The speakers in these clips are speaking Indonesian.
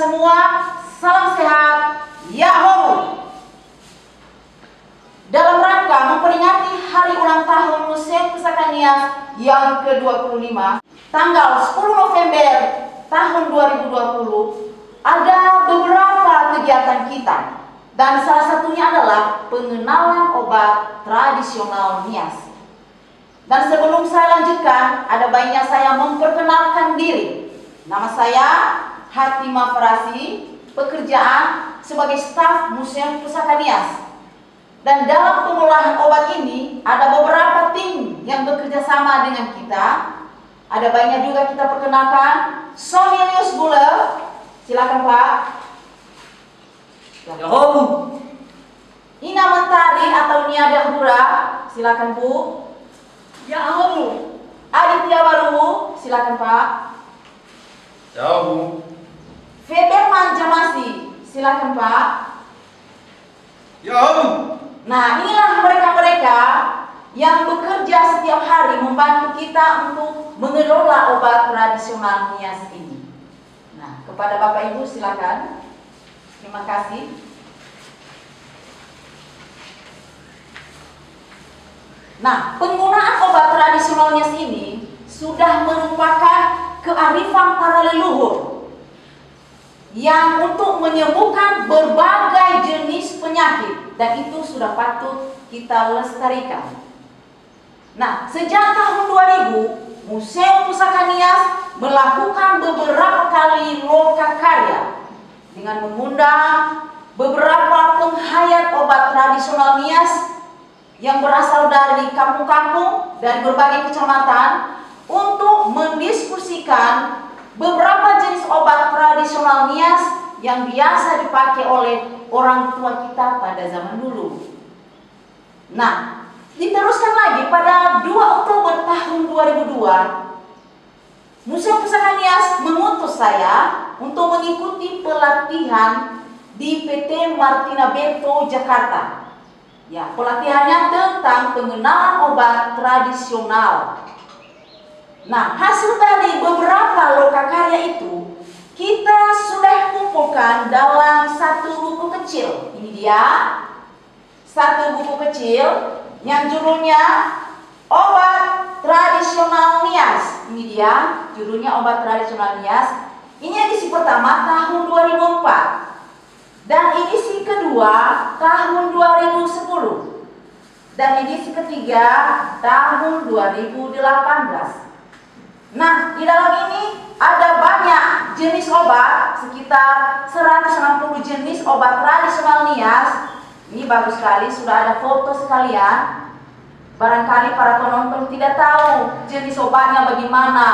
semua, salam sehat, Yahoo! Dalam rangka memperingati hari ulang tahun Museum Pusaka Nias yang ke-25, tanggal 10 November tahun 2020, ada beberapa kegiatan kita. Dan salah satunya adalah pengenalan obat tradisional Nias. Dan sebelum saya lanjutkan, ada baiknya saya memperkenalkan diri. Nama saya Hatimah Farasi, pekerjaan sebagai staf Museum Pusaka Nias. Dan dalam pengolahan obat ini ada beberapa tim yang bekerja sama dengan kita. Ada baiknya juga kita perkenalkan Somilius Buller. Silakan Pak. Yahoo! Ina Mentari atau Nia Dahura. Silakan Bu. Yahoo! Aditya Waruwu. Silakan Pak. Yahoo! Feberman Jamasi. Silakan Pak. Yahoo! Nah, inilah mereka-mereka yang bekerja setiap hari membantu kita untuk mengelola obat tradisional Nias ini. Nah, kepada Bapak Ibu silakan. Terima kasih. Nah, penggunaan obat tradisional Nias ini sudah merupakan kearifan para leluhur yang untuk menyembuhkan berbagai jenis penyakit, dan itu sudah patut kita lestarikan. Nah, sejak tahun 2000, Museum Pusaka Nias melakukan beberapa kali lokakarya dengan mengundang beberapa penghayat obat tradisional Nias yang berasal dari kampung-kampung dan berbagai kecamatan untuk mendiskusikan beberapa jenis obat tradisional Nias yang biasa dipakai oleh orang tua kita pada zaman dulu. Nah, diteruskan lagi pada 2 Oktober tahun 2002, Museum Pusaka Nias mengutus saya untuk mengikuti pelatihan di PT Martina Bento Jakarta. Ya, pelatihannya tentang pengenalan obat tradisional. Nah, hasil dari beberapa lokakarya itu kita sudah kumpulkan dalam satu buku kecil. Ini dia, satu buku kecil yang judulnya Obat Tradisional Nias. Ini dia, judulnya Obat Tradisional Nias. Ini edisi pertama tahun 2004 dan edisi kedua tahun 2010 dan edisi ketiga tahun 2018. Nah, di dalam ini ada banyak jenis obat, sekitar 160 jenis obat tradisional Nias. Ini bagus sekali, sudah ada foto sekalian. Barangkali para penonton tidak tahu jenis obatnya bagaimana.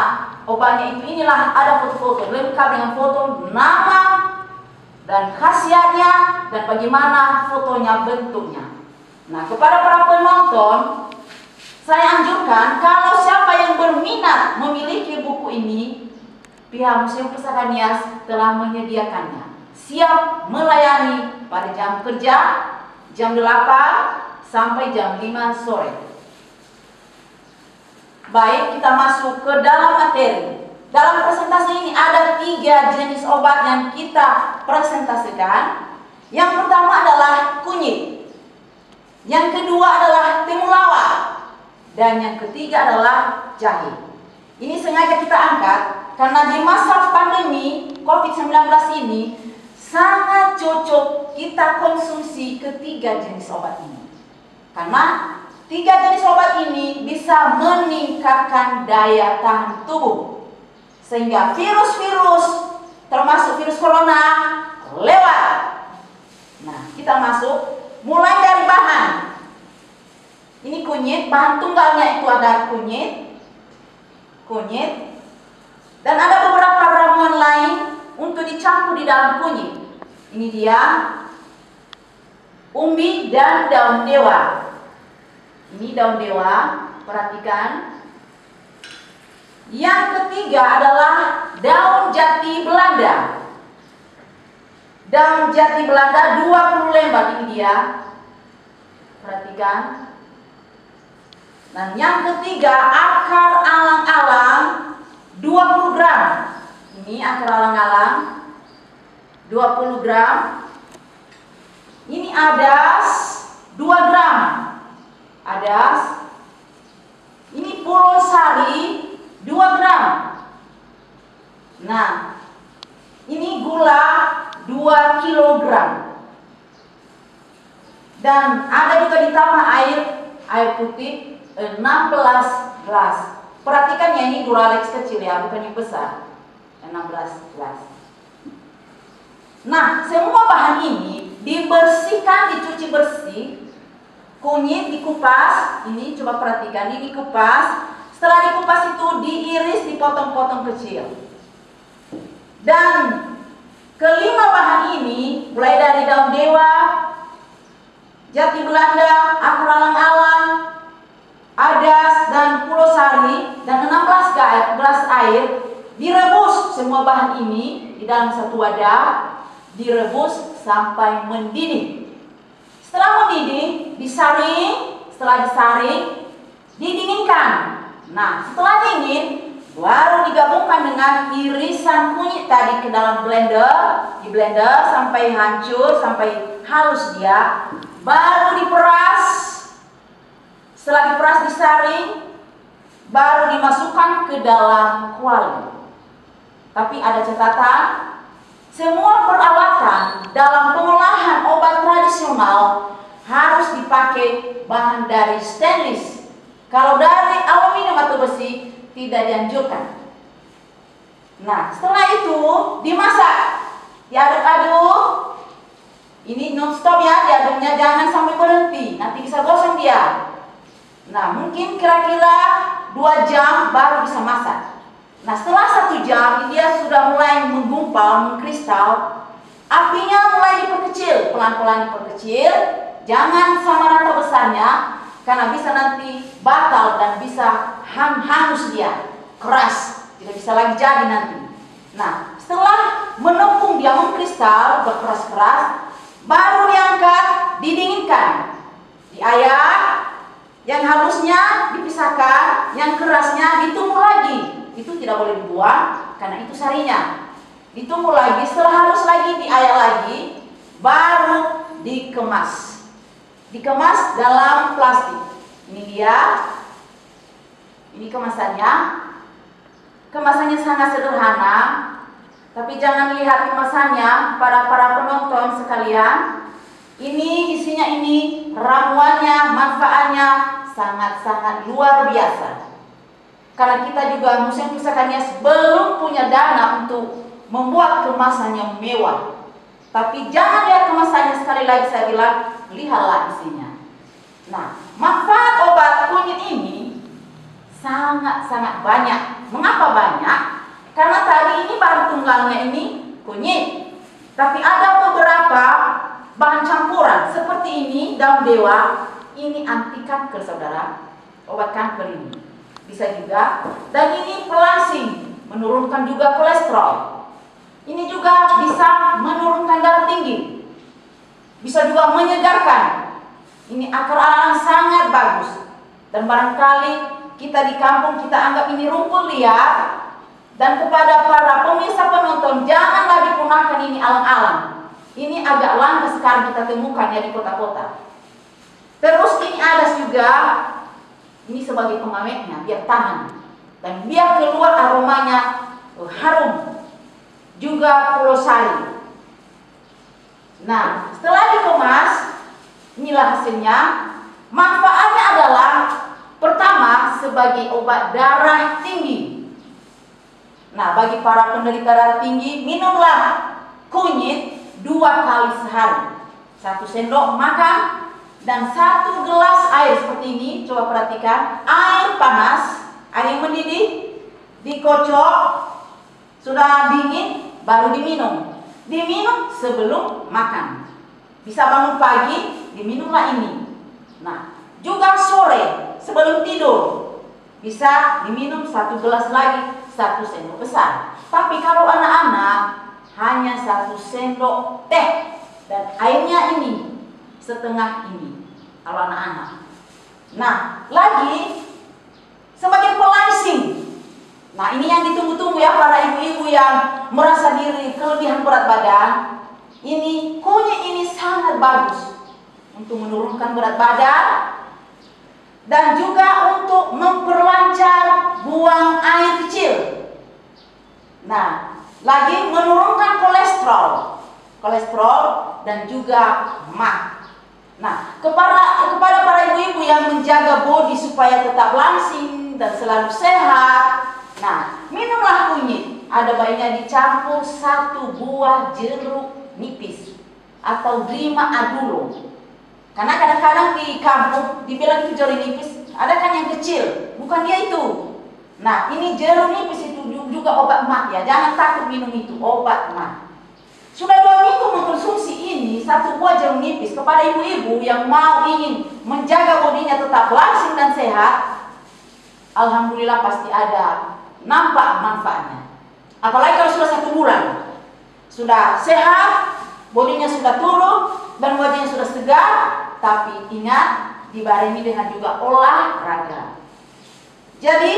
Obatnya itu inilah, ada foto-foto lengkap dengan foto nama dan khasiatnya dan bagaimana fotonya bentuknya. Nah, kepada para penonton saya anjurkan, kalau siapa yang berminat memiliki buku ini, pihak Museum Pusaka Nias telah menyediakannya. Siap melayani pada jam kerja, jam 8 sampai jam 5 sore. Baik, kita masuk ke dalam materi. Dalam presentasi ini ada 3 jenis obat yang kita presentasikan. Yang pertama adalah kunyit. Yang kedua adalah temulawak. Dan yang ketiga adalah jahe. Ini sengaja kita angkat karena di masa pandemi COVID-19 ini sangat cocok kita konsumsi ketiga jenis obat ini. Karena 3 jenis obat ini bisa meningkatkan daya tahan tubuh, sehingga virus-virus termasuk virus corona lewat. Nah, kita masuk mulai dari bahan. Ini kunyit, bahan tunggalnya itu ada kunyit, dan ada beberapa ramuan lain untuk dicampur di dalam kunyit. Ini dia, umbi dan daun dewa. Ini daun dewa, perhatikan. Yang ketiga adalah daun jati Belanda. Daun jati Belanda 20 lembar, ini dia. Perhatikan. Dan yang ketiga, akar alang-alang 20 gram. Ini akar alang-alang. 20 gram. Ini adas 2 gram. Adas. Ini pulau sari 2 gram. Nah, ini gula 2 kilogram. Dan ada juga ditambah air putih 16 gelas. Perhatikan ya, ini Duralex kecil ya, bukan yang besar. 16 gelas. Nah, semua bahan ini dibersihkan, dicuci bersih. Kunyit dikupas, ini coba perhatikan, ini dikupas. Setelah dikupas itu diiris, dipotong-potong kecil. Dan kelima bahan ini, mulai dari daun dewa, jati Belanda, akar alang-alang, adas, dan pulau sari, dan 16 gelas air, direbus semua bahan ini di dalam satu wadah, direbus sampai mendidih. Setelah mendidih, disaring. Setelah disaring, didinginkan. Nah, setelah dingin, baru digabungkan dengan irisan kunyit tadi ke dalam blender. Di blender sampai hancur, sampai halus dia. Baru diperas. Setelah diperas, disaring, baru dimasukkan ke dalam kuali. Tapi ada catatan, semua peralatan dalam pengolahan obat tradisional harus dipakai bahan dari stainless. Kalau dari aluminium atau besi tidak dianjurkan. Nah, setelah itu dimasak, diaduk-aduk. Ini non-stop ya, diaduknya jangan sampai berhenti, nanti bisa gosong dia. Nah, mungkin kira-kira 2 jam baru bisa masak. Nah, setelah 1 jam dia sudah mulai menggumpal, mengkristal. Apinya mulai diperkecil, pelan-pelan diperkecil. Jangan sama rata besarnya, karena bisa nanti batal dan bisa hangus dia, keras, tidak bisa lagi jadi nanti. Nah, setelah menepung dia mengkristal, berkeras-keras, baru diangkat, didinginkan, diayak. Yang halusnya dipisahkan, yang kerasnya ditumbuk lagi. Itu tidak boleh dibuang karena itu sarinya. Ditumbuk lagi, setelah halus lagi diayak lagi, baru dikemas. Dikemas dalam plastik. Ini dia. Ini kemasannya. Kemasannya sangat sederhana, tapi jangan lihat kemasannya para penonton sekalian. Ini isinya, ini ramuannya, manfaatnya sangat-sangat luar biasa. Karena kita juga Museum Pusaka Nias belum punya dana untuk membuat kemasan yang mewah. Tapi jangan lihat kemasannya, sekali lagi saya bilang, lihatlah isinya. Nah, manfaat obat kunyit ini sangat-sangat banyak. Mengapa banyak? Karena tadi ini bahan tunggalnya ini kunyit. Tapi ada beberapa bahan campuran seperti ini, daun dewa. Ini anti kanker, saudara. Obat kanker ini bisa juga. Dan ini pelangsing, menurunkan juga kolesterol. Ini juga bisa menurunkan darah tinggi. Bisa juga menyegarkan. Ini akar alang sangat bagus. Dan barangkali kita di kampung kita anggap ini rumput liar. Dan kepada para pemirsa penonton, janganlah dipunahkan ini alang-alang. Ini agak langka sekarang kita temukan ya di kota-kota. Terus ini adas juga. Ini sebagai pengawetnya, biar tahan. Dan biar keluar aromanya harum. Juga pulau sari. Nah, setelah dikemas, inilah hasilnya. Manfaatnya adalah, pertama, sebagai obat darah tinggi. Nah, bagi para penderita darah tinggi, minumlah kunyit 2 kali sehari. 1 sendok makan dan 1 gelas air seperti ini. Coba perhatikan, air panas, air yang mendidih, dikocok, sudah dingin, baru diminum. Diminum sebelum makan. Bisa bangun pagi, diminumlah ini. Nah, juga sore sebelum tidur bisa diminum 1 gelas lagi, 1 sendok besar. Tapi kalau anak-anak hanya 1 sendok teh dan airnya ini setengah ini kalau anak-anak. Nah, lagi sebagai pelangsing. Nah, ini yang ditunggu-tunggu ya para ibu-ibu ya. yang merasa diri kelebihan berat badan, ini kunyit ini sangat bagus untuk menurunkan berat badan dan juga untuk memperlancar buang air kecil. Nah, lagi menurunkan kolesterol dan juga lemak. Nah, kepada para ibu-ibu yang menjaga bodi supaya tetap langsing dan selalu sehat, nah, minumlah kunyit. Ada baiknya dicampur 1 buah jeruk nipis atau 5 adulo. Karena kadang-kadang di kampung dibilang itu jeruk nipis, ada kan yang kecil, bukan dia itu. Nah, ini jeruk nipis itu juga obat mah ya, jangan takut minum itu, obat mah. Sudah 2 minggu mengkonsumsi ini 1 buah jeruk nipis kepada ibu-ibu yang ingin menjaga bodinya tetap langsing dan sehat. Alhamdulillah pasti ada nampak manfaatnya. Apalagi kalau sudah 1 bulan, sudah sehat, bodinya sudah turun dan wajahnya sudah segar. Tapi ingat, dibarengi dengan juga olahraga. Jadi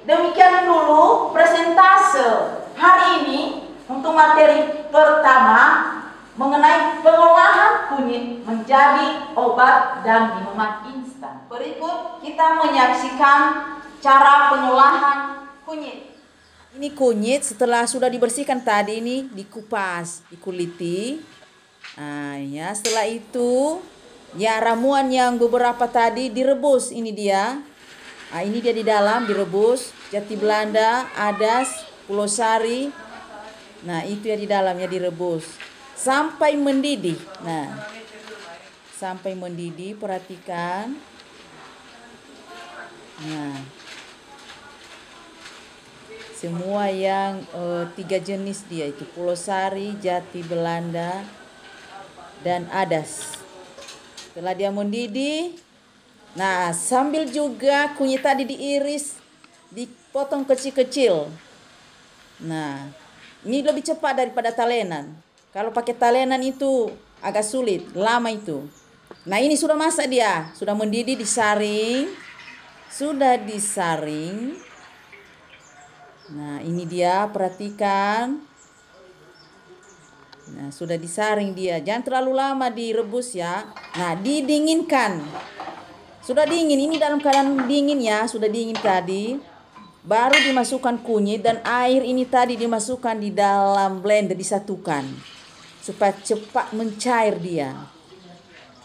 demikian dulu presentase hari ini untuk materi pertama mengenai pengolahan kunyit menjadi obat dan minuman instan. Berikut kita menyaksikan cara pengolahan kunyit. Ini kunyit setelah sudah dibersihkan tadi, ini dikupas, dikuliti. Nah, ya setelah itu ya ramuan yang beberapa tadi direbus, ini dia. Nah, ini dia di dalam direbus, jati Belanda, adas, pulau sari. Nah, itu ya di dalamnya direbus sampai mendidih. Nah, sampai mendidih, perhatikan. Nah, semua yang 3 jenis dia itu, pulau sari, jati Belanda, dan adas. Setelah dia mendidih, nah sambil juga kunyit tadi diiris, dipotong kecil-kecil. Nah, ini lebih cepat daripada talenan. Kalau pakai talenan itu agak sulit, lama itu. Nah, ini sudah masak dia, sudah mendidih, disaring. Sudah disaring. Nah, ini dia, perhatikan. Nah, sudah disaring dia. Jangan terlalu lama direbus ya. Nah, didinginkan. Sudah dingin, ini dalam keadaan dingin ya, sudah dingin tadi. Baru dimasukkan kunyit dan air ini tadi dimasukkan di dalam blender, disatukan supaya cepat mencair dia.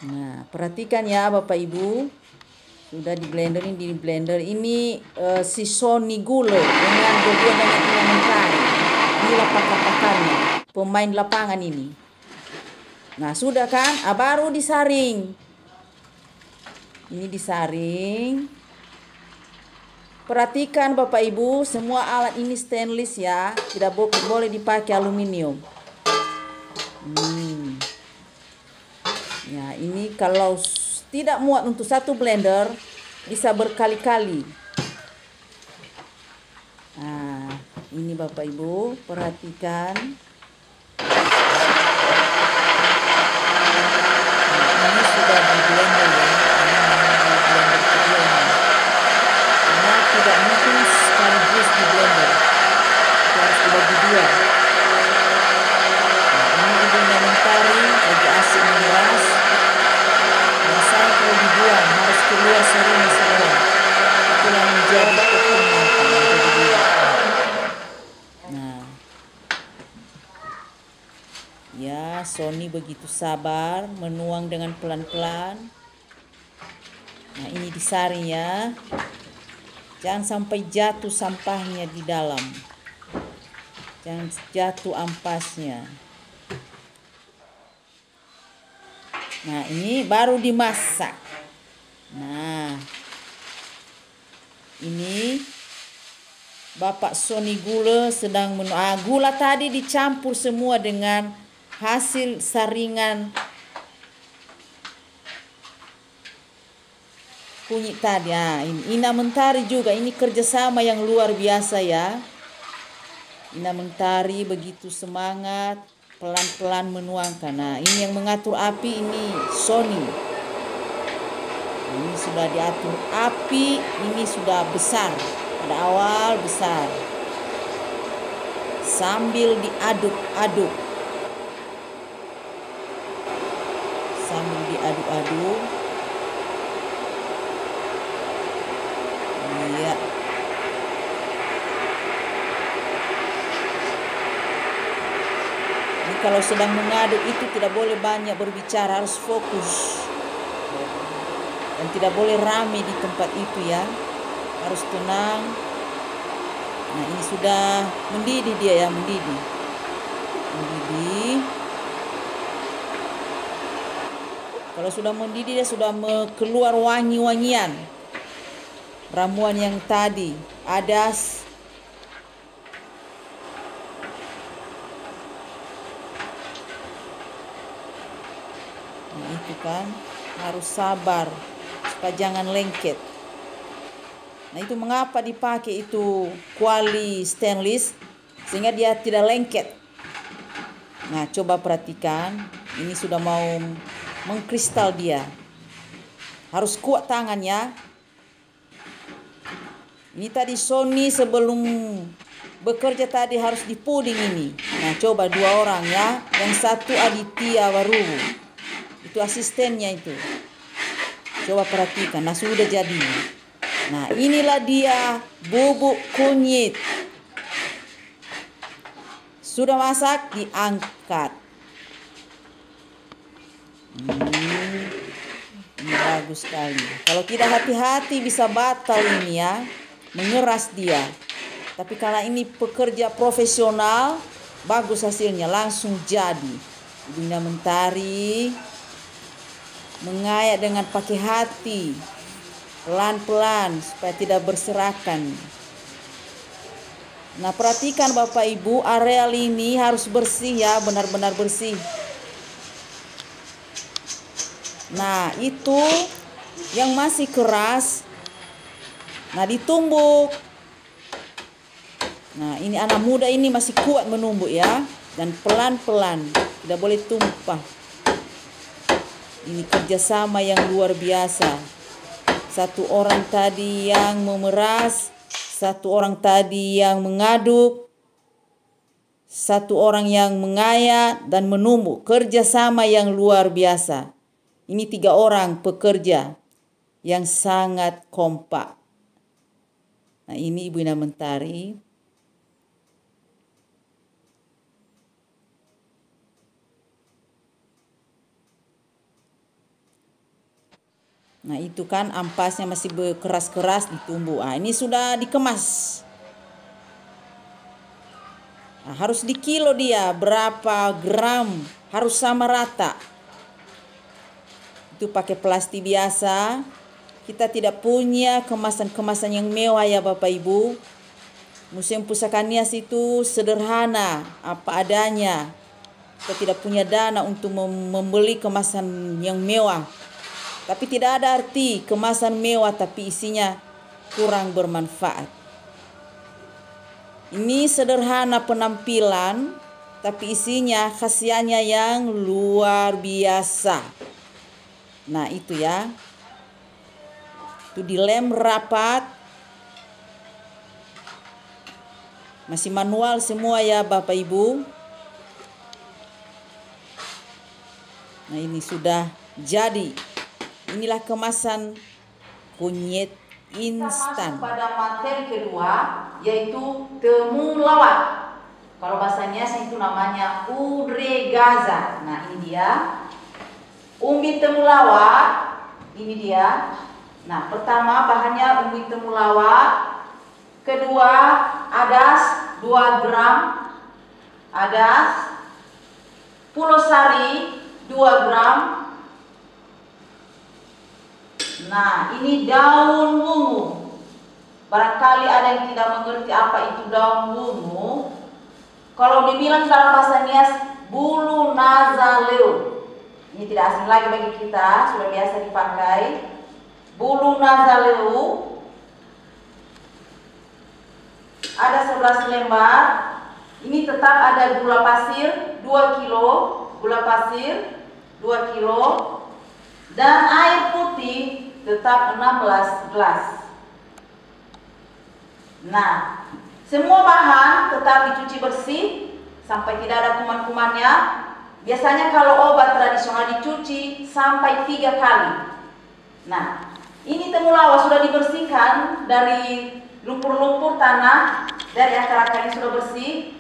Nah, perhatikan ya Bapak Ibu. Sudah di blender ini si Sony Gule dengan bagian dengan Ina Mentari. Ini lapak-lapakannya, pemain lapangan ini. Nah, sudah kan? Baru disaring. Ini disaring. Perhatikan Bapak Ibu, semua alat ini stainless ya, tidak boleh dipakai aluminium. Ya, ini kalau tidak muat untuk 1 blender, bisa berkali-kali. Nah, ini Bapak Ibu, perhatikan. Nah, ini sudah di blender ya. Tidak mungkin sekaligus di blender, itu harus dibagi 2. Nah, ini Ina Mentari lagi asik mengeras. Biasanya kalau dibuang harus keluar sarinya semua. Itulah menjadi potongan. Nah, ya Sony begitu sabar menuang dengan pelan-pelan. Nah, ini disaring ya. Jangan sampai jatuh sampahnya di dalam. Jangan jatuh ampasnya. Nah, ini baru dimasak. Nah, ini Bapak Sony Gule sedang gula tadi dicampur semua dengan hasil saringan kunyit tadi. Ini Ina Mentari juga, ini kerjasama yang luar biasa ya. Ina Mentari begitu semangat, pelan-pelan menuangkan. Nah, ini yang mengatur api ini Sony. Ini sudah diatur api, ini sudah besar. Pada awal besar. sambil diaduk-aduk. Sambil diaduk-aduk. Iya. Ini kalau sedang mengaduk itu tidak boleh banyak berbicara, harus fokus. Dan tidak boleh rame di tempat itu ya. Harus tenang. Nah, ini sudah mendidih dia ya, mendidih. Mendidih. Kalau sudah mendidih dia sudah keluar wangi-wangian. Ramuan yang tadi, adas. Nah, itu kan harus sabar supaya jangan lengket. Nah, itu mengapa dipakai itu kuali stainless sehingga dia tidak lengket. Nah, coba perhatikan, ini sudah mau mengkristal dia. Harus kuat tangannya. Ini tadi Sony sebelum bekerja tadi harus dipuding ini. Nah, coba 2 orang ya. Yang satu Aditya Warubu. Itu asistennya itu. Coba perhatikan. Nah, sudah jadi. Nah, inilah dia bubuk kunyit. Sudah masak, diangkat. Ini bagus sekali. Kalau tidak hati-hati bisa batal ini ya. Mengeras dia. Tapi kalau ini pekerja profesional, bagus hasilnya, langsung jadi. Bunda Mentari mengayak dengan pakai hati. Pelan-pelan supaya tidak berserakan. Nah, perhatikan Bapak Ibu, areal ini harus bersih ya, benar-benar bersih. Nah, itu yang masih keras. Nah, ditumbuk. Nah, ini anak muda ini masih kuat menumbuk ya. Dan pelan-pelan, tidak boleh tumpah. Ini kerjasama yang luar biasa. Satu orang tadi yang memeras, satu orang tadi yang mengaduk, satu orang yang mengayak dan menumbuk. Kerjasama yang luar biasa. Ini 3 orang pekerja yang sangat kompak. Nah, ini Ibu Ina Mentari. Nah, itu kan ampasnya masih keras-keras ditumbuk. Nah, ini sudah dikemas. Nah, harus dikilo dia berapa gram, harus sama rata. Itu pakai plastik biasa. Kita tidak punya kemasan-kemasan yang mewah ya Bapak Ibu. Museum Pusaka Nias itu sederhana, apa adanya. Kita tidak punya dana untuk membeli kemasan yang mewah. Tapi tidak ada arti kemasan mewah tapi isinya kurang bermanfaat. Ini sederhana penampilan, tapi isinya khasiatnya yang luar biasa. Nah, itu ya. Itu dilem rapat. Masih manual semua ya Bapak Ibu. Nah, ini sudah jadi. Inilah kemasan kunyit instan. Kita masuk pada materi kedua, yaitu temulawak. Kalau bahasanya itu namanya udregaza. Nah, ini dia. Umbi temulawak. Ini dia. Nah, pertama bahannya umbi temulawak. Kedua, adas 2 gram. Adas. Pulau sari 2 gram. Nah, ini daun wungu. Barangkali ada yang tidak mengerti apa itu daun wungu. Kalau dibilang dalam bahasa Nias, bulu nazaleu. Ini tidak asing lagi bagi kita, sudah biasa dipakai. Bulu nazaleu. Ada 11 lembar. Ini tetap ada gula pasir 2 kilo. Gula pasir 2 kilo. Dan air putih tetap 16 gelas. Nah, Semua bahan tetap dicuci bersih sampai tidak ada kuman-kumannya. Biasanya kalau obat tradisional dicuci sampai 3 kali. Nah, ini temulawak sudah dibersihkan dari lumpur-lumpur tanah, dari akar-akarnya sudah bersih.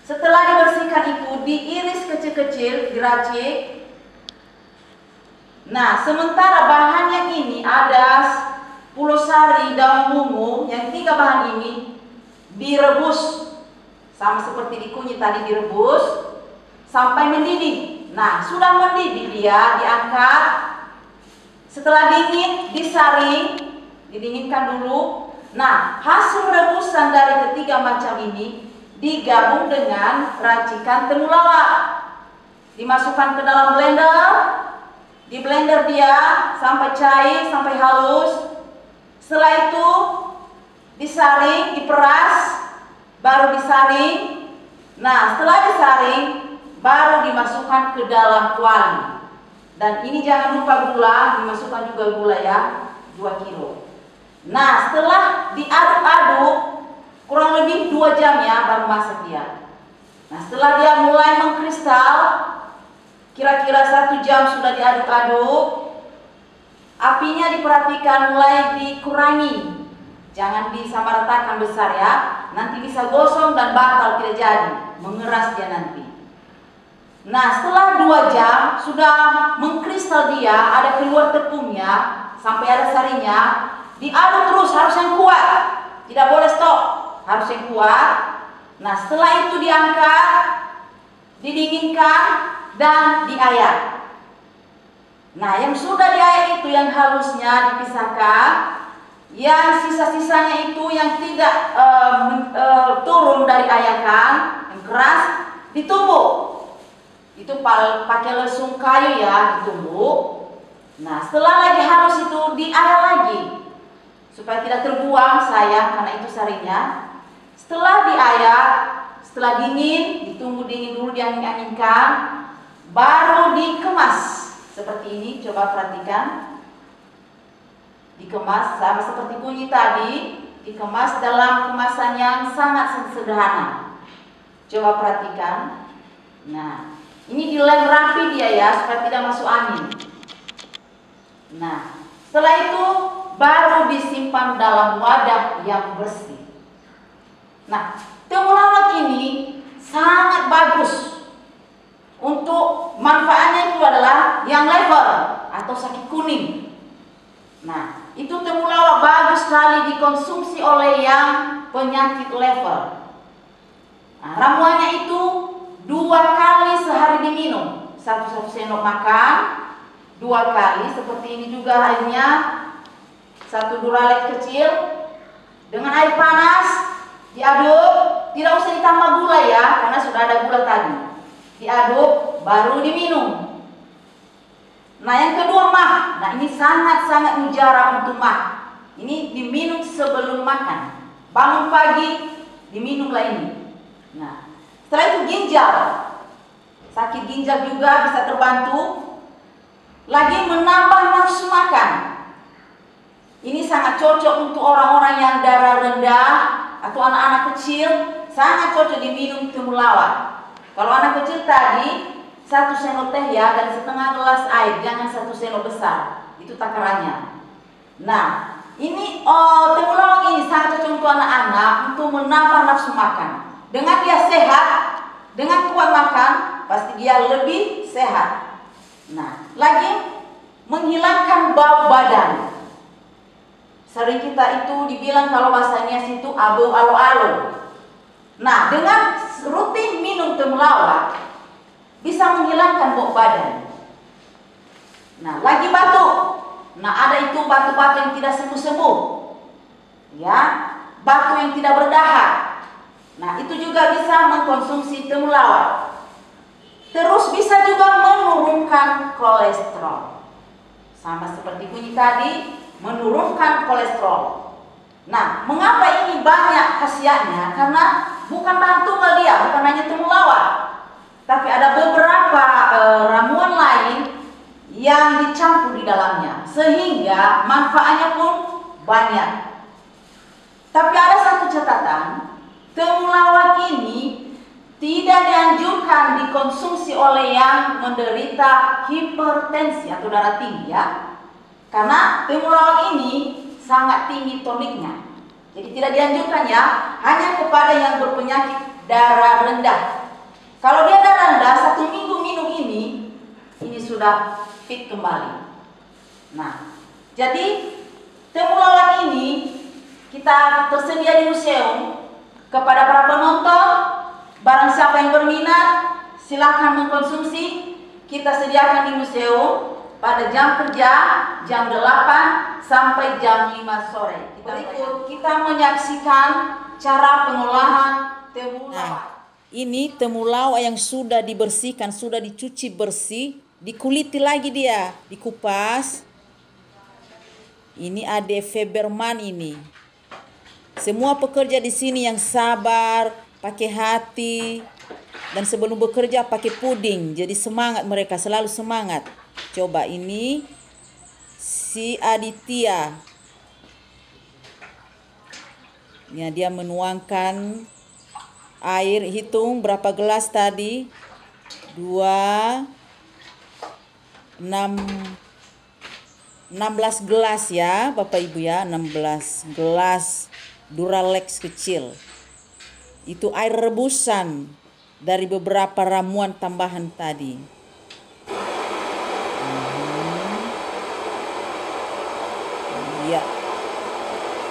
Setelah dibersihkan itu diiris kecil-kecil, diracik. Nah, sementara bahannya ini ada pulau sari, daun bungu, yang 3 bahan ini direbus sama seperti di kunyit tadi, direbus sampai mendidih. Nah, sudah mendidih dia diangkat. Setelah dingin disaring, didinginkan dulu. Nah, hasil rebusan dari ketiga macam ini digabung dengan racikan temulawak. Dimasukkan ke dalam blender, di blender dia sampai cair, sampai halus. Setelah itu disaring, diperas, baru disaring. Nah, setelah disaring baru dimasukkan ke dalam kuali. Dan ini jangan lupa gula, dimasukkan juga gula ya, 2 kilo. Nah, setelah diaduk-aduk kurang lebih 2 jam ya, baru masak dia. Nah, setelah dia mulai mengkristal, kira-kira 1 jam sudah diaduk-aduk, apinya diperhatikan mulai dikurangi. Jangan disamaratakan besar ya, nanti bisa gosong dan batal, tidak jadi, mengeras dia nanti. Nah, setelah 2 jam sudah mengkristal dia, ada keluar tepungnya sampai ada sarinya, diaduk terus, harus yang kuat, tidak boleh stop, harus yang kuat. Nah, setelah itu diangkat, didinginkan dan diayak. Nah, yang sudah diayak itu yang halusnya dipisahkan, yang sisa-sisanya itu yang tidak turun dari ayakan, yang keras, ditumbuk. Itu pakai lesung kayu ya, ditumbuk. Nah, setelah lagi halus itu diayak lagi supaya tidak terbuang, sayang, karena itu sarinya. Setelah diayak, setelah dingin, ditunggu dingin dulu, diangin-anginkan, baru dikemas seperti ini. Coba perhatikan, dikemas sama seperti kunyit tadi, dikemas dalam kemasan yang sangat sederhana. Coba perhatikan. Nah, ini dilem rapi dia ya, supaya tidak masuk angin. Nah, setelah itu baru disimpan dalam wadah yang bersih. Nah, temulawak ini sangat bagus. Untuk manfaatnya itu adalah yang lever atau sakit kuning. Nah, itu temulawak bagus sekali dikonsumsi oleh yang penyakit lever. Nah, ramuannya itu 2 kali sehari diminum. 1 sendok makan, 2 kali. Seperti ini juga airnya, 1 duralet kecil dengan air panas, diaduk. Tidak usah ditambah gula ya, karena sudah ada gula tadi. Diaduk, baru diminum. Nah, yang kedua mah. Nah, ini sangat-sangat mujarab untuk mah. Ini diminum sebelum makan. Bangun pagi, diminumlah ini. Nah, setelah itu ginjal. Sakit ginjal juga bisa terbantu. Lagi menambah nafsu makan. Ini sangat cocok untuk orang-orang yang darah rendah atau anak-anak kecil. Sangat cocok diminum temulawak. Kalau anak kecil tadi 1 sendok teh ya, dan setengah gelas air, jangan 1 sendok besar. Itu takarannya. Nah, ini temulawak ini sangat cocok untuk anak-anak untuk menambah nafsu makan. Dengan dia sehat, dengan kuat makan, pasti dia lebih sehat. Nah, lagi menghilangkan bau badan. Sering kita itu dibilang kalau bahasanya situ abu alo-alo. Nah, dengan rutin minum temulawak bisa menghilangkan bau badan. Nah, lagi batuk. Nah, ada itu batuk-batuk yang tidak sembuh-sembuh. Ya, batuk yang tidak berdahak. Nah, itu juga bisa mengkonsumsi temulawak. Terus bisa juga menurunkan kolesterol. Sama seperti kunyit tadi, menurunkan kolesterol. Nah, mengapa ini banyak khasiatnya? Karena bukan bahan tunggal dia, bukan hanya temulawak. Tapi ada beberapa ramuan lain yang dicampur di dalamnya. Sehingga manfaatnya pun banyak. Tapi ada satu catatan. temulawak ini tidak dianjurkan dikonsumsi oleh yang menderita hipertensi atau darah tinggi ya. Karena temulawak ini sangat tinggi toniknya. Jadi tidak dianjurkan ya, hanya kepada yang berpenyakit darah rendah. Kalau dia darah rendah, 1 minggu minum ini sudah fit kembali. Nah, jadi temulawak ini kita tersedia di museum. Kepada para penonton, barang siapa yang berminat, silakan mengkonsumsi. Kita sediakan di museum pada jam kerja, jam 8 sampai jam 5 sore. Berikut kita menyaksikan cara pengolahan temulawak. Nah, ini temulawak yang sudah dibersihkan, sudah dicuci bersih, dikuliti lagi dia, dikupas. Ini Ade Feberman ini. Semua pekerja di sini yang sabar, pakai hati, dan sebelum bekerja pakai puding. Jadi semangat mereka, selalu semangat. Coba ini si Aditya. Ya, dia menuangkan air, hitung berapa gelas tadi? 2, 6, 16 gelas ya Bapak Ibu ya, 16 gelas Duralex kecil. Itu air rebusan dari beberapa ramuan tambahan tadi. Ya,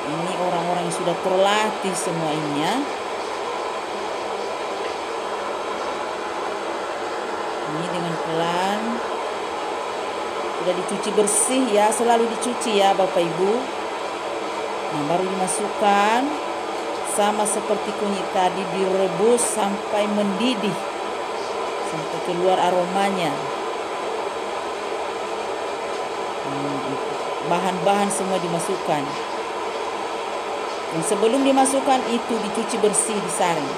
ini orang-orang yang sudah terlatih semua ini ya. Ini dengan pelan. Sudah dicuci bersih ya, selalu dicuci ya Bapak Ibu. Nah, baru dimasukkan, sama seperti kunyit tadi, direbus sampai mendidih, sampai keluar aromanya. Bahan-bahan semua dimasukkan. Dan sebelum dimasukkan itu dicuci bersih, disaring.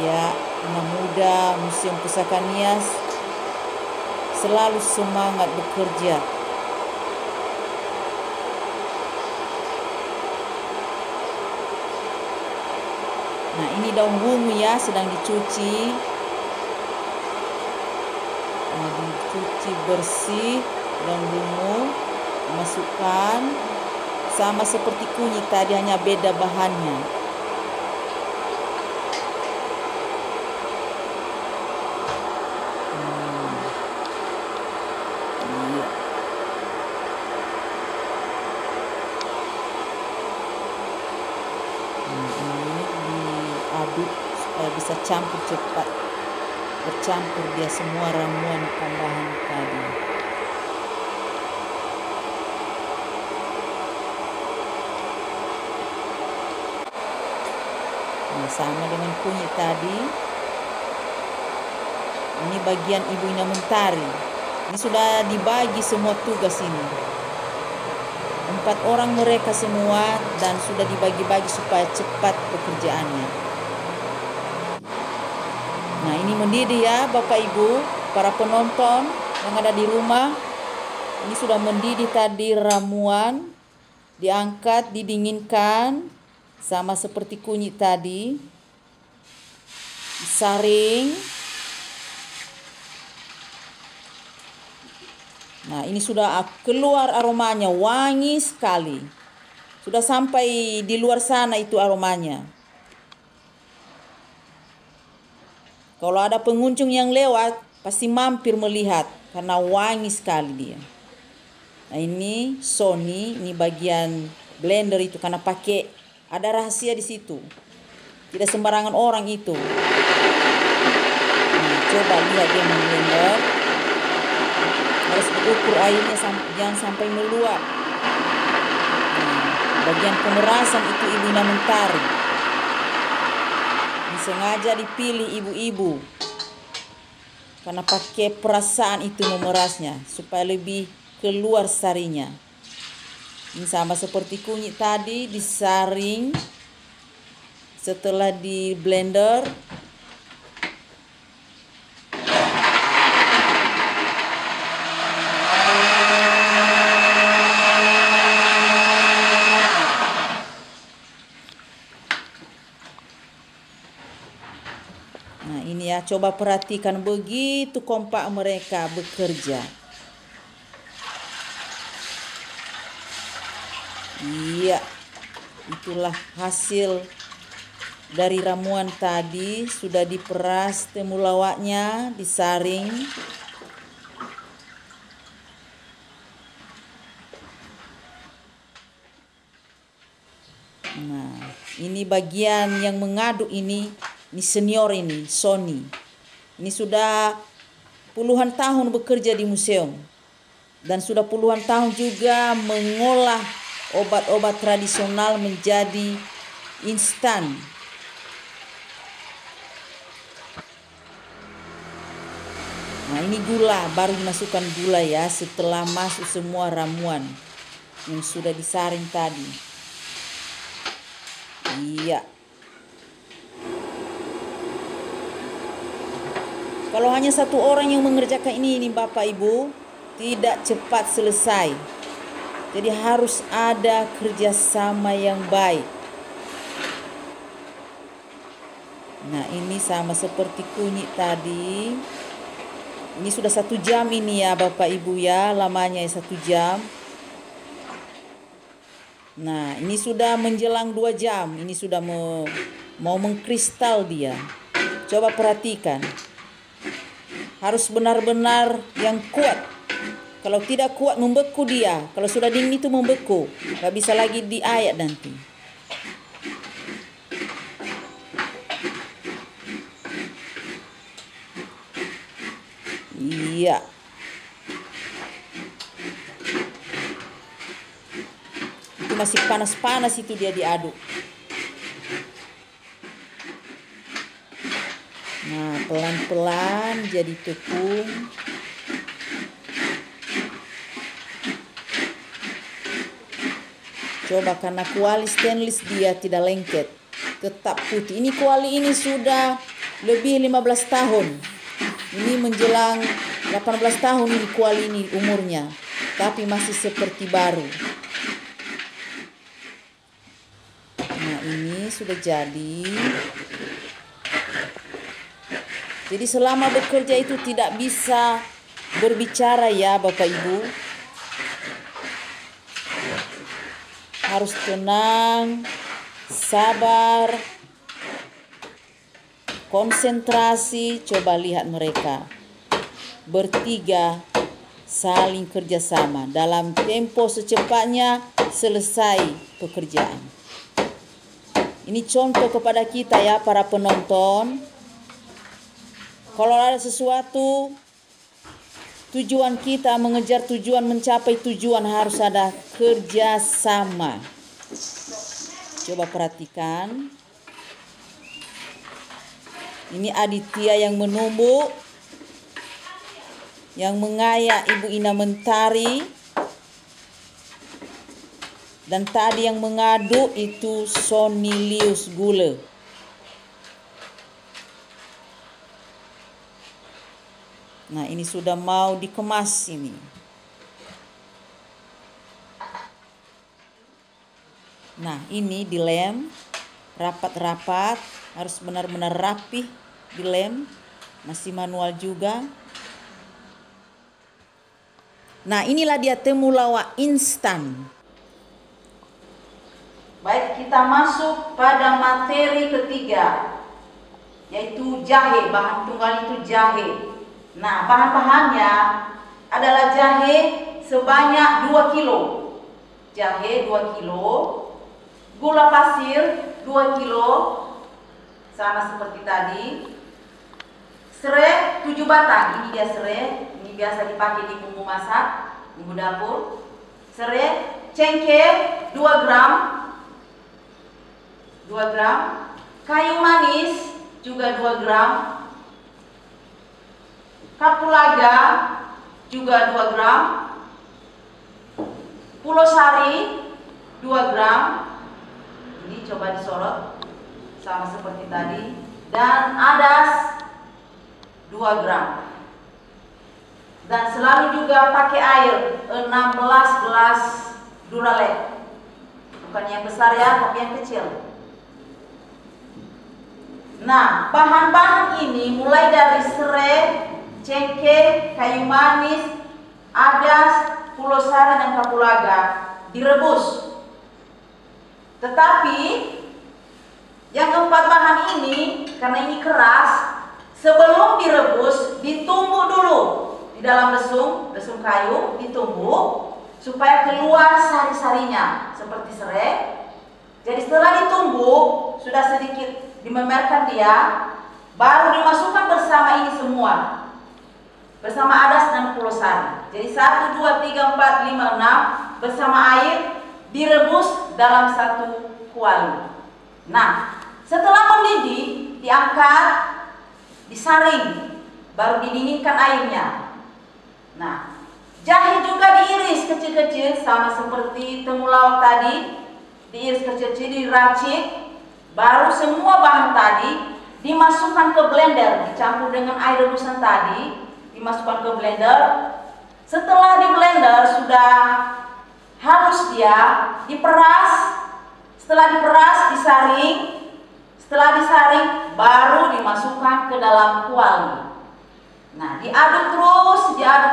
Ya, anak muda Museum Pusaka Nias selalu semangat bekerja. Nah, ini daun bungu ya, sedang dicuci. Nah, dicuci bersih daun bungu, dimasukkan sama seperti kunyit tadi, hanya beda bahannya. Supaya bisa campur cepat, bercampur dia semua ramuan tambahan tadi. Nah, sama dengan kunyit tadi. Ini bagian Ibu Ina Mentari. Ini sudah dibagi semua tugas ini. 4 orang mereka semua, dan sudah dibagi-bagi supaya cepat pekerjaannya. Nah, ini mendidih ya Bapak Ibu, para penonton yang ada di rumah. Ini sudah mendidih tadi ramuan, diangkat, didinginkan, sama seperti kunyit tadi. Disaring. Nah, ini sudah keluar aromanya, wangi sekali. Sudah sampai di luar sana itu aromanya. Kalau ada pengunjung yang lewat, pasti mampir melihat karena wangi sekali dia. Nah, ini Sony, ini bagian blender itu karena pakai, ada rahasia di situ. Tidak sembarangan orang itu. Nah, coba lihat dia blender. Harus diukur airnya jangan sampai meluap. Nah, bagian pemerasan itu Ibu Ina Mentari. Sengaja dipilih ibu-ibu karena pakai perasaan itu memerasnya supaya lebih keluar sarinya. Ini sama seperti kunyit tadi, disaring setelah di blender. Nah, coba perhatikan begitu kompak mereka bekerja. Iya, itulah hasil dari ramuan tadi. Sudah diperas temulawaknya, disaring. Nah, ini bagian yang mengaduk ini senior ini, Sony. Ini sudah puluhan tahun bekerja di museum. Dan sudah puluhan tahun juga mengolah obat-obat tradisional menjadi instan. Nah, ini gula, baru dimasukkan gula ya setelah masuk semua ramuan yang sudah disaring tadi. Iya. Kalau hanya satu orang yang mengerjakan ini Bapak Ibu, tidak cepat selesai. Jadi harus ada kerjasama yang baik. Nah, ini sama seperti kunyit tadi. Ini sudah 1 jam ini ya Bapak Ibu ya, lamanya 1 jam. Nah, ini sudah menjelang 2 jam. Ini sudah mau mengkristal dia. Coba perhatikan. Harus benar-benar yang kuat. Kalau tidak kuat membeku dia. Kalau sudah dingin itu membeku. Gak bisa lagi diayak nanti. Iya. Itu masih panas-panas itu dia diaduk. Nah, pelan-pelan jadi tepung. Coba karena kuali stainless dia tidak lengket, tetap putih. Ini kuali ini sudah lebih 15 tahun. Ini menjelang 18 tahun ini kuali ini umurnya, tapi masih seperti baru. Nah, ini sudah jadi. Jadi selama bekerja itu tidak bisa berbicara ya Bapak Ibu. Harus tenang, sabar, konsentrasi. Coba lihat mereka bertiga saling kerjasama dalam tempo secepatnya selesai pekerjaan. Ini contoh kepada kita ya para penonton. Kalau ada sesuatu, tujuan kita mengejar tujuan, mencapai tujuan harus ada kerjasama. Coba perhatikan. Ini Aditya yang menumbuk, yang mengayak Ibu Ina Mentari. Dan tadi yang mengaduk itu Sonilius Gule. Nah, ini sudah mau dikemas ini. Nah, ini dilem rapat-rapat, harus benar-benar rapih dilem, masih manual juga. Nah, inilah dia temulawak instan. Baik, kita masuk pada materi ketiga, yaitu jahe. Bahan tunggal itu jahe. Nah, bahan-bahannya adalah jahe sebanyak 2 kilo. Jahe 2 kilo. Gula pasir 2 kilo. Sama seperti tadi. Serai 7 batang. Ini dia serai. Ini biasa dipakai di bumbu masak, bumbu dapur. Serai, cengkeh 2 gram. 2 gram. Kayu manis juga 2 gram. Kapulaga juga 2 gram. Pulau sari 2 gram. Ini coba disorot sama seperti tadi. Dan adas 2 gram. Dan selalu juga pakai air 16 gelas Duralex. Bukan yang besar ya, tapi yang kecil. Nah, bahan-bahan ini mulai dari serai, cengkeh, kayu manis, adas, pulau sari dan kapulaga direbus. Tetapi yang keempat bahan ini, karena ini keras, sebelum direbus ditumbuk dulu di dalam lesung kayu, ditumbuk supaya keluar sari-sarinya seperti serai. Jadi setelah ditumbuk, sudah sedikit dimemerkan dia, baru dimasukkan bersama ini semua, bersama adas dan pulau sari. Jadi 1, 2, 3, 4, 5, 6 bersama air direbus dalam satu kuali. Nah, setelah mendidih, diangkat, disaring, baru didinginkan airnya. Nah, jahe juga diiris kecil-kecil sama seperti temulawak tadi, diiris kecil-kecil, diracik, baru semua bahan tadi dimasukkan ke blender, dicampur dengan air rebusan tadi, dimasukkan ke blender. Setelah di blender sudah halus dia, diperas. Setelah diperas, disaring. Setelah disaring, baru dimasukkan ke dalam kuali. Nah, diaduk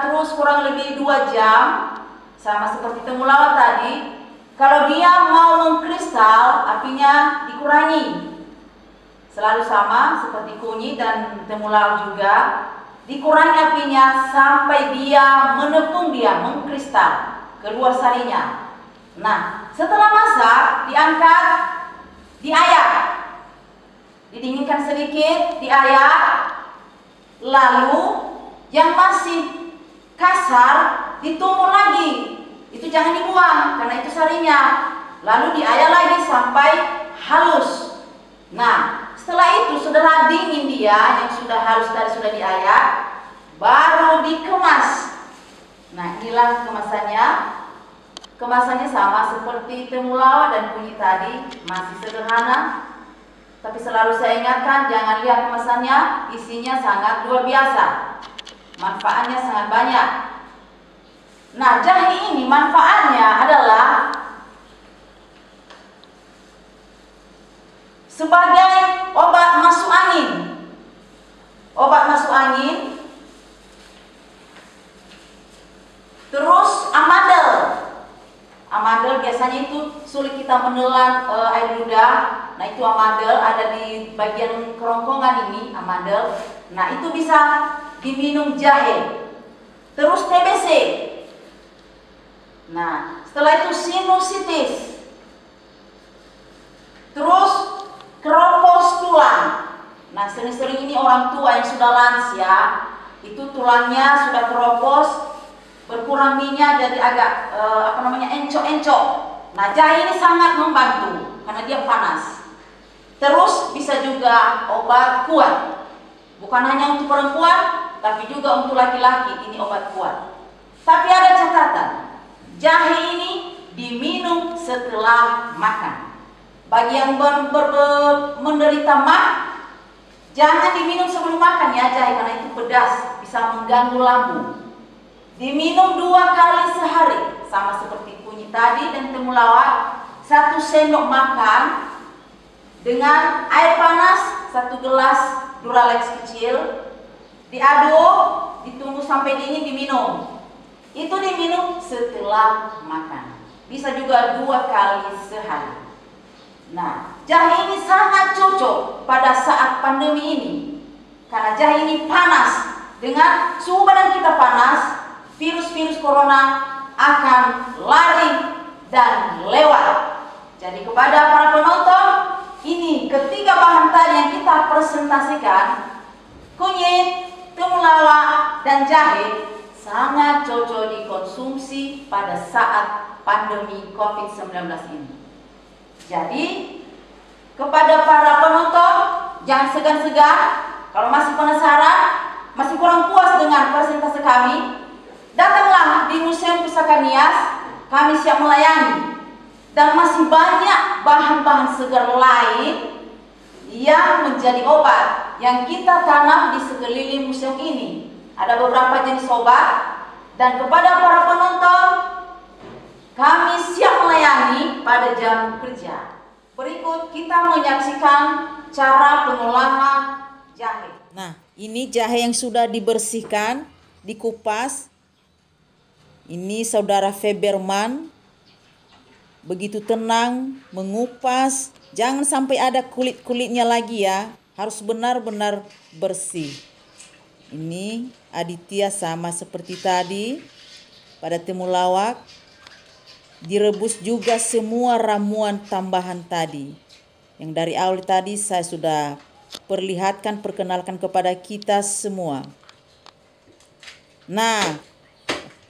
terus kurang lebih 2 jam, sama seperti temulawak tadi. Kalau dia mau mengkristal, apinya dikurangi. Selalu sama seperti kunyit dan temulawak juga, dikurangi apinya sampai dia menepung, dia mengkristal, keluar sarinya. Nah, setelah masak, diangkat, diayak, didinginkan sedikit, diayak. Lalu yang masih kasar ditumbuk lagi, itu jangan dibuang karena itu sarinya. Lalu diayak lagi sampai halus. Nah, setelah itu sudah dingin dia, yang sudah halus tadi sudah diayak, baru dikemas. Nah, inilah kemasannya. Kemasannya sama seperti temulawak dan kunyit tadi, masih sederhana. Tapi selalu saya ingatkan, jangan lihat kemasannya, isinya sangat luar biasa. Manfaatnya sangat banyak. Nah, jahe ini manfaatnya adalah sebagai obat masuk angin. Obat masuk angin. Terus amandel. Amandel biasanya itu sulit kita menelan air ludah. Nah, itu amandel ada di bagian kerongkongan ini, amandel. Nah, itu bisa diminum jahe. Terus TBC. Nah, setelah itu sinusitis. Terus keropos tulang. Nah, sering-sering ini orang tua yang sudah lansia, itu tulangnya sudah keropos, berkurang minyak, jadi agak encok-encok. Nah, jahe ini sangat membantu karena dia panas. Terus bisa juga obat kuat. Bukan hanya untuk perempuan, tapi juga untuk laki-laki, ini obat kuat. Tapi ada catatan, jahe ini diminum setelah makan. Bagi yang menderita mah, jangan diminum sebelum makan ya jahe, karena itu pedas, bisa mengganggu lambung. Diminum 2 kali sehari, sama seperti kunyit tadi dan temulawak. 1 sendok makan dengan air panas, 1 gelas Duralex kecil, diaduk, ditunggu sampai dingin, diminum. Itu diminum setelah makan. Bisa juga 2 kali sehari. Nah, jahe ini sangat cocok pada saat pandemi ini, karena jahe ini panas. Dengan suhu badan kita panas, virus-virus corona akan lari dan lewat. Jadi kepada para penonton, ini ketiga bahan tadi yang kita presentasikan, kunyit, temulawak, dan jahe, sangat cocok dikonsumsi pada saat pandemi COVID-19 ini. Jadi kepada para penonton, jangan segan-segan. Kalau masih penasaran, masih kurang puas dengan presentasi kami, datanglah di Museum Pusaka Nias. Kami siap melayani. Dan masih banyak bahan-bahan segar lain yang menjadi obat yang kita tanam di sekeliling museum ini. Ada beberapa jenis obat, dan kepada para penonton, kami siap melayani pada jam kerja. Berikut kita menyaksikan cara pengolahan jahe. Nah, ini jahe yang sudah dibersihkan, dikupas. Ini saudara Feberman begitu tenang mengupas, jangan sampai ada kulit-kulitnya lagi ya. Harus benar-benar bersih. Ini Aditya sama seperti tadi pada temulawak. Direbus juga semua ramuan tambahan tadi. Yang dari awal tadi saya sudah perkenalkan kepada kita semua. Nah,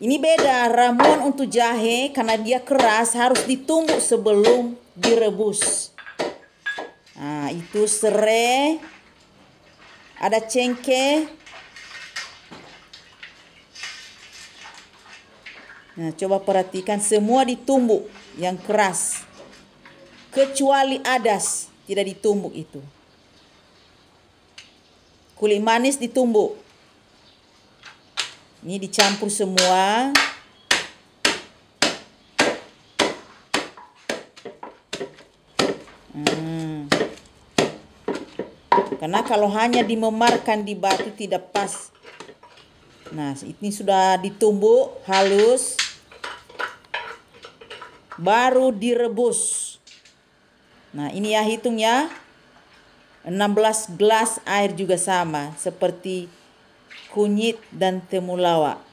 ini beda ramuan untuk jahe karena dia keras harus ditumbuk sebelum direbus. Nah, itu serai, ada cengkeh. Nah, coba perhatikan semua ditumbuk yang keras. Kecuali adas tidak ditumbuk itu. Kulit manis ditumbuk. Ini dicampur semua. Karena kalau hanya dimemarkan di batu tidak pas. Nah, ini sudah ditumbuk halus. Baru direbus. Nah, ini ya hitung ya. 16 gelas air juga sama seperti kunyit dan temulawak.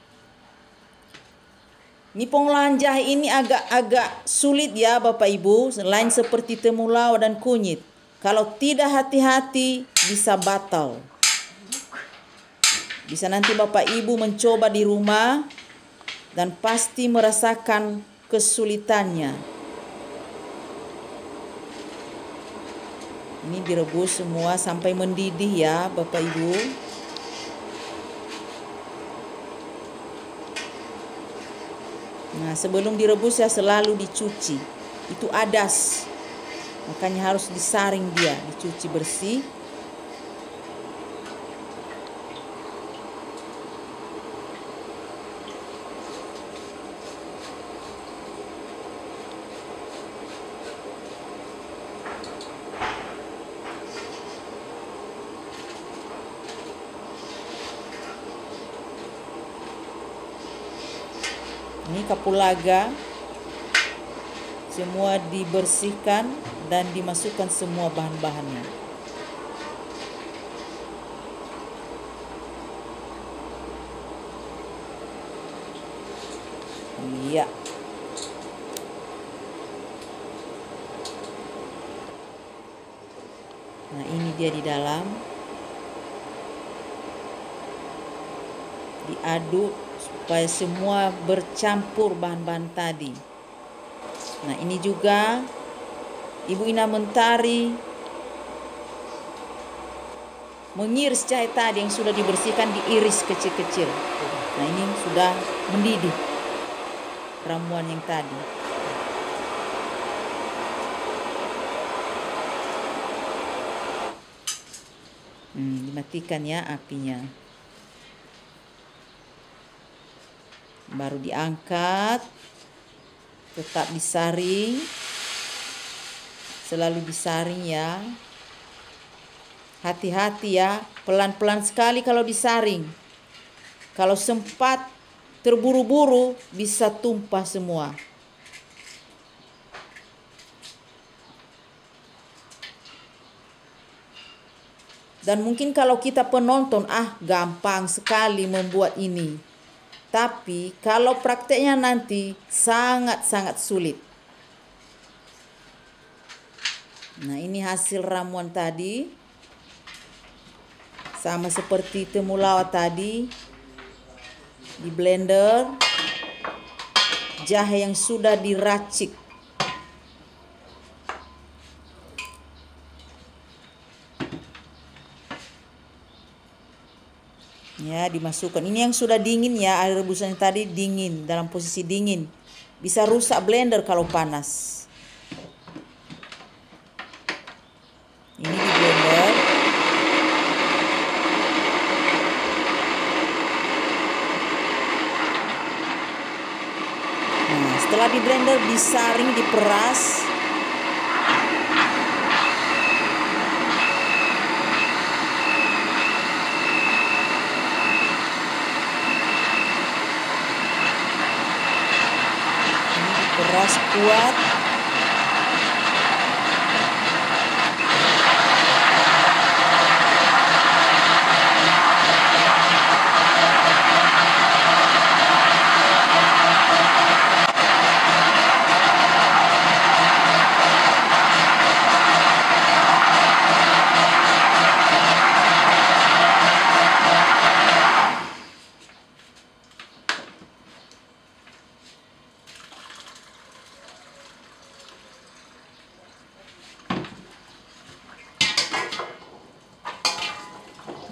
Ini pengolahan jahe ini agak sulit ya Bapak Ibu, selain seperti temulawak dan kunyit. Kalau tidak hati-hati bisa batal. Bisa nanti Bapak Ibu mencoba di rumah dan pasti merasakan kesulitannya. Ini direbus semua sampai mendidih ya Bapak Ibu. Nah, sebelum direbus ya selalu dicuci. Itu adas. Makanya harus disaring dia, dicuci bersih. Ini kapulaga semua dibersihkan dan dimasukkan semua bahan-bahannya. Iya. Nah, ini dia di dalam. Diaduk supaya semua bercampur bahan-bahan tadi. Nah, ini juga Ibu Ina Mentari mengiris jahe tadi yang sudah dibersihkan, diiris kecil-kecil. Nah, ini sudah mendidih ramuan yang tadi. Dimatikan ya apinya. Baru diangkat, tetap disaring, selalu disaring ya. Hati-hati ya, pelan-pelan sekali kalau disaring. Kalau sempat terburu-buru bisa tumpah semua. Dan mungkin kalau kita penonton, gampang sekali membuat ini. Tapi kalau prakteknya nanti sangat-sangat sulit. Nah, ini hasil ramuan tadi. Sama seperti temulawak tadi. Di blender. Jahe yang sudah diracik. Ya, dimasukkan. Ini yang sudah dingin ya, air rebusan tadi dingin, dalam posisi dingin. Bisa rusak blender kalau panas. Ini di blender. Nah, setelah di blender disaring, diperas. Keras kuat.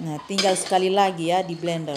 Nah, tinggal sekali lagi ya di blender.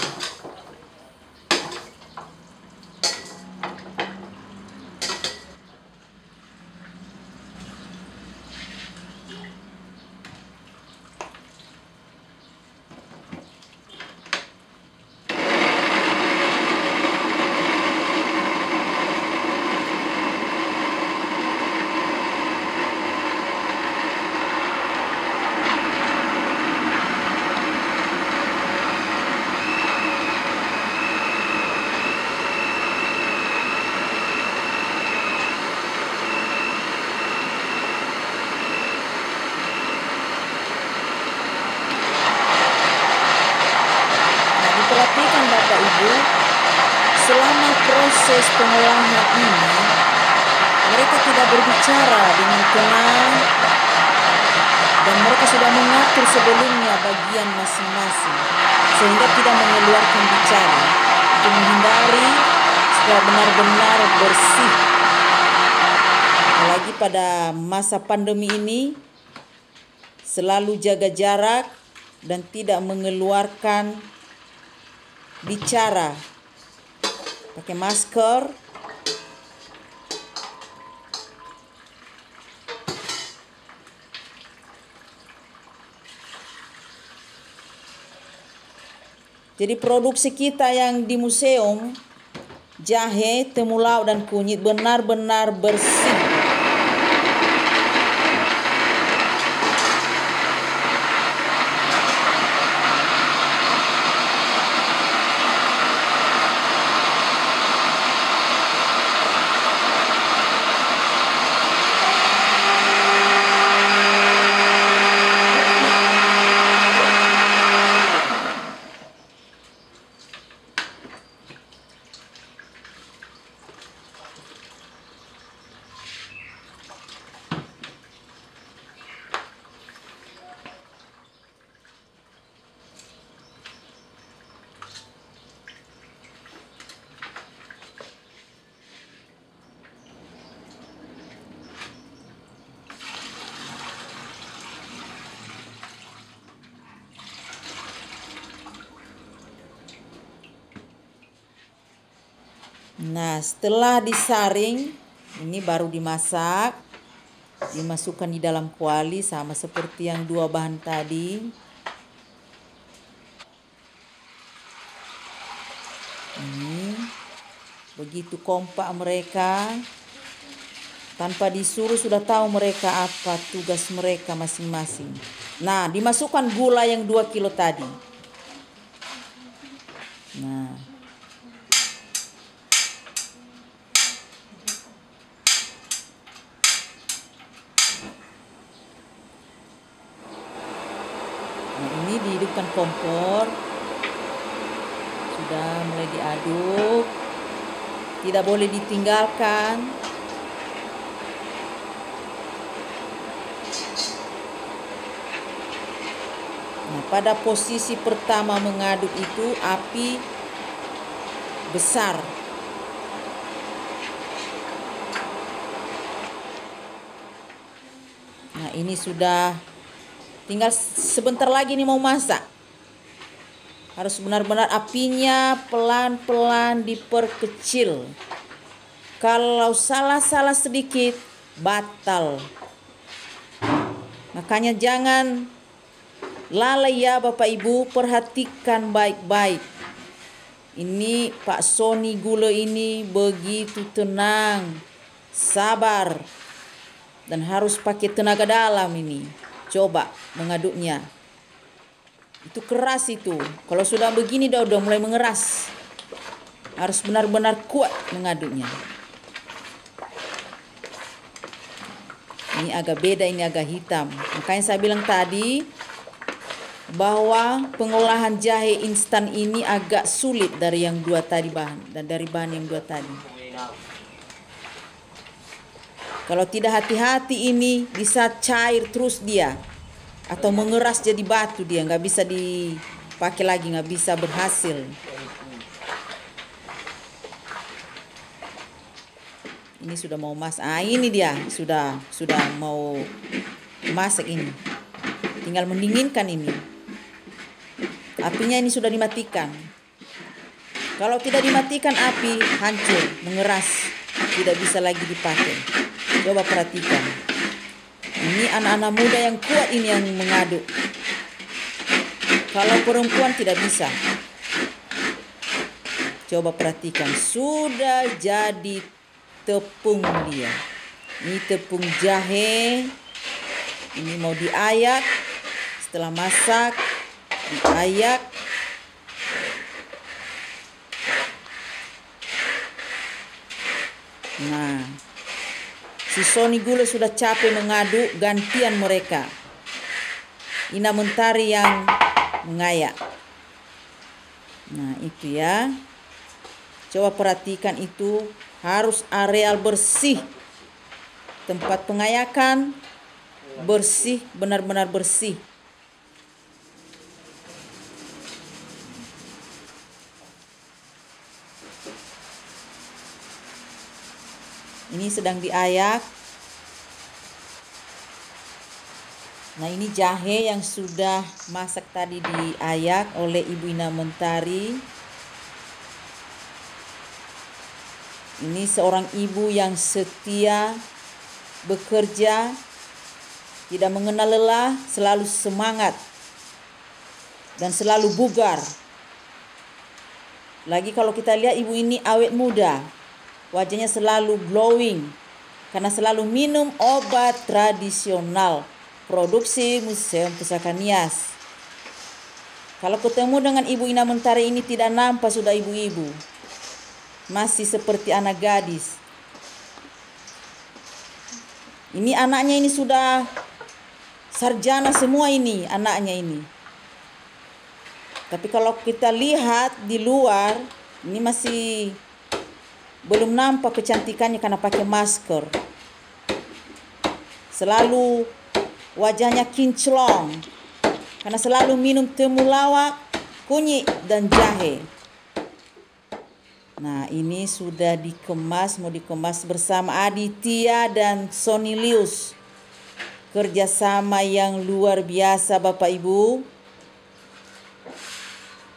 Perhatikan Bapak Ibu, selama proses pengolahan ini, mereka tidak berbicara dengan tenang dan mereka sudah mengatur sebelumnya bagian masing-masing sehingga tidak mengeluarkan bicara untuk menghindari supaya benar-benar bersih. Apalagi pada masa pandemi ini, selalu jaga jarak dan tidak mengeluarkan bicara, pakai masker. Jadi produksi kita yang di museum, jahe, temulawak dan kunyit benar-benar bersih. Nah, setelah disaring, ini baru dimasak. Dimasukkan di dalam kuali sama seperti yang dua bahan tadi. Ini begitu kompak mereka. Tanpa disuruh sudah tahu mereka apa tugas mereka masing-masing. Nah, dimasukkan gula yang 2 kilo tadi. Nah, ini dihidupkan kompor. Sudah mulai diaduk. Tidak boleh ditinggalkan. Nah, pada posisi pertama mengaduk itu api besar. Nah, ini sudah tinggal sebentar lagi nih mau masak. Harus benar-benar apinya pelan-pelan diperkecil. Kalau salah-salah sedikit, batal. Makanya jangan lalai ya Bapak Ibu, perhatikan baik-baik. Ini Pak Sony gula ini begitu tenang, sabar, dan harus pakai tenaga dalam ini. Coba mengaduknya. Itu keras itu. Kalau sudah begini udah mulai mengeras. Harus benar-benar kuat mengaduknya. Ini agak beda, ini agak hitam. Makanya saya bilang tadi bahwa pengolahan jahe instan ini agak sulit dari yang dua tadi bahan, dan dari bahan yang dua tadi. Kalau tidak hati-hati ini bisa cair terus dia, atau mengeras jadi batu dia, nggak bisa dipakai lagi, nggak bisa berhasil. Ini sudah mau masak. Ini dia sudah mau masak ini. Tinggal mendinginkan ini. Apinya ini sudah dimatikan. Kalau tidak dimatikan api hancur, mengeras, tidak bisa lagi dipakai. Coba perhatikan. Ini anak-anak muda yang kuat ini yang mengaduk. Kalau perempuan tidak bisa. Coba perhatikan, sudah jadi tepung dia. Ini tepung jahe. Ini mau diayak. Setelah masak, diayak. Nah, si Sony Gule sudah capek mengaduk, gantian mereka. Ina Mentari yang mengayak. Nah, itu ya. Coba perhatikan itu. Harus areal bersih. Tempat pengayakan bersih, benar-benar bersih. Ini sedang diayak. Nah, ini jahe yang sudah masak tadi diayak oleh Ibu Ina Mentari. Ini seorang ibu yang setia, bekerja, tidak mengenal lelah, selalu semangat, dan selalu bugar. Lagi kalau kita lihat ibu ini awet muda, wajahnya selalu glowing, karena selalu minum obat tradisional, produksi Museum Pusaka Nias. Kalau ketemu dengan Ibu Ina Mentari ini tidak nampak sudah ibu-ibu. Masih seperti anak gadis. Ini anaknya ini sudah sarjana semua ini, anaknya ini. Tapi kalau kita lihat di luar, ini masih belum nampak kecantikannya karena pakai masker. Selalu wajahnya kinclong, karena selalu minum temulawak, kunyit, dan jahe. Nah, ini sudah dikemas, mau dikemas bersama Aditya dan Sony Lius. Kerjasama yang luar biasa Bapak Ibu.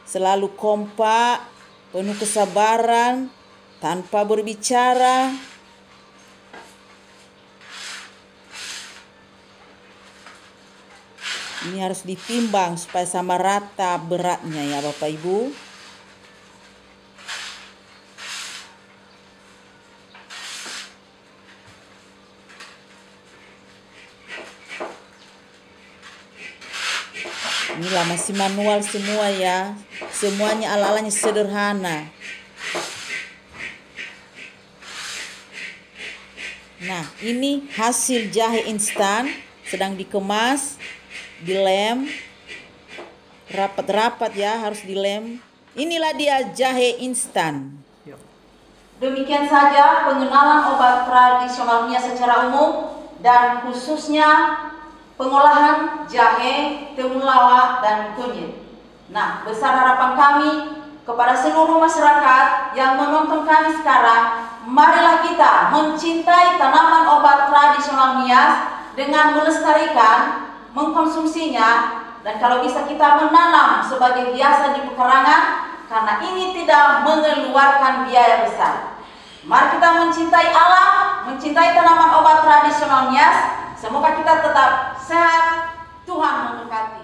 Selalu kompak, penuh kesabaran, tanpa berbicara. Ini harus ditimbang supaya sama rata beratnya ya Bapak Ibu. Inilah masih manual semua ya. Semuanya ala-alanya sederhana. Nah, ini hasil jahe instan sedang dikemas, dilem. Rapat-rapat ya, harus dilem. Inilah dia jahe instan. Demikian saja pengenalan obat tradisional Nias secara umum dan khususnya pengolahan jahe, temulawak, dan kunyit. Nah, besar harapan kami kepada seluruh masyarakat yang menonton kami sekarang, marilah kita mencintai tanaman obat tradisional Nias dengan melestarikan, mengkonsumsinya, dan kalau bisa kita menanam sebagai hiasan di pekarangan, karena ini tidak mengeluarkan biaya besar. Mari kita mencintai alam, mencintai tanaman obat tradisional Nias. Semoga kita tetap sehat. Tuhan memberkati.